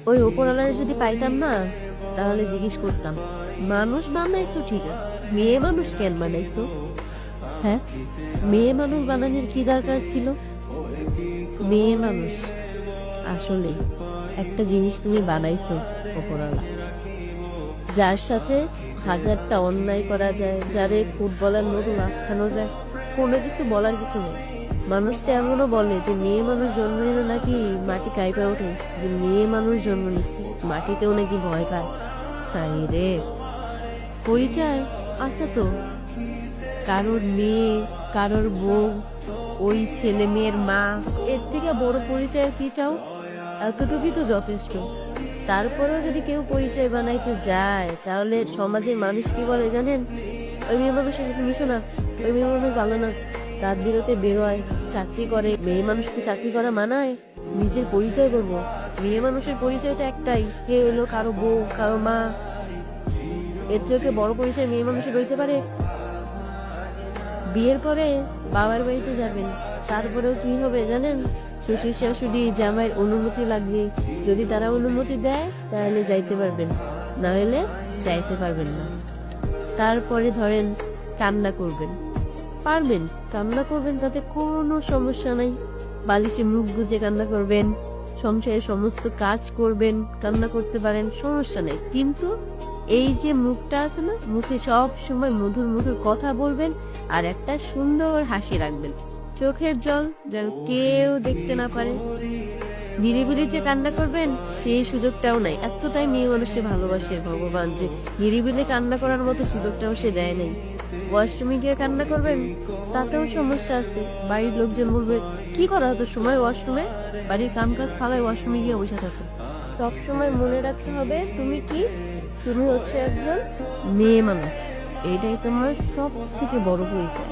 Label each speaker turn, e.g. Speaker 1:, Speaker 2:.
Speaker 1: ওই ওপরওয়ালারে যদি পাইতাম না, তাহলে জিজ্ঞেস করতাম, মানুষ বানাইছো ঠিক আছে, মেয়ে মানুষ কেন বানাইছো? হ্যাঁ, মেয়ে মানুষ বানানোর কি দরকার ছিল? মেয়ে মানুষ আসলে একটা জিনিস তুমি বানাইছো ওপরওয়ালা, যার সাথে হাজারটা অন্যায় করা যায়, যারে ফুটবলার নতুন আখ্যানো যায়, কোনো কিছু বলার কিছু নেই। মানুষ তো এমনও বলে যে মেয়ে মানুষ জন্ম নিলে নাকি মাটি কাঁপে ওঠে, যে মেয়ে মানুষ জন্ম নিচ্ছে মাটিতেও নাকি ভয় পায়। তাই রে, পরিচয় আছে তো, কারোর মেয়ে, কারোর বউ, ওই ছেলে মেয়ের মা, এর থেকে বড় পরিচয় কি চাও? এতটুকুই তো যথেষ্ট। তারপরেও যদি কেউ পরিচয় বানাইতে যায়, তাহলে সমাজের মানুষ কি বলে জানেন? ওই মেয়ে মানুষের সাথে মিশো না, ওই মেয়ে মানুষ ভালো না, রাত বিরতে বেরোয়, চাকরি করে। মেয়ে মানুষকে চাকরি করা মানায়? নিজের পরিচয় করবো। মেয়ে মানুষের পরিচয় তো একটাই, কে হলো কারো বউ, কারো মা। এর থেকে বড় পরিচয় মেয়ে মানুষের হইতে পারে? বিয়ের পরে বাবার বাড়িতে যাবেন, তারপরেও কি হবে জানেন? শ্বশুর শাশুড়ি জামাইয়ের অনুমতি লাগবে। যদি তারা অনুমতি দেয় তাহলে যাইতে পারবেন, না হলে যাইতে পারবেন না। তারপরে ধরেন কান্না করবেন, পারবেন, কান্না করবেন, তাতে কোনো সমস্যা নাই। বালিশে মুখ গুজে কান্না করবেন, সংসারের সমস্ত কাজ করবেন, কান্না করতে পারেন, সমস্যা নেই। কিন্তু এই যে মুখটা আছে না, মুখে সব সময় মধুর মধুর কথা বলবেন, আর একটা সুন্দর হাসি রাখবেন, চোখের জল যেন কেউ দেখতে না পারে। নিরিবিলি যে কান্না করবেন সেই সুযোগটাও নাই। এতটাই মেয়ে মানুষকে ভালোবাসে ভগবান যে নিরিবিলি কান্না করার মতো সুযোগটাও সে দেয় নাই। ওয়াশরুমে গিয়ে কান্না করবেন, তাতেও সমস্যা আছে। বাড়ির লোকজন বলবে, কি করা হতো সময় ওয়াশরুমে? বাড়ির কাম কাজ ফালায় ওয়াশরুমে গিয়ে বসে থাকো। সবসময় মনে রাখতে হবে তুমি কি, তুমি হচ্ছে একজন মেয়ে মানুষ। এটাই তোমার সব থেকে বড় পরিচয়।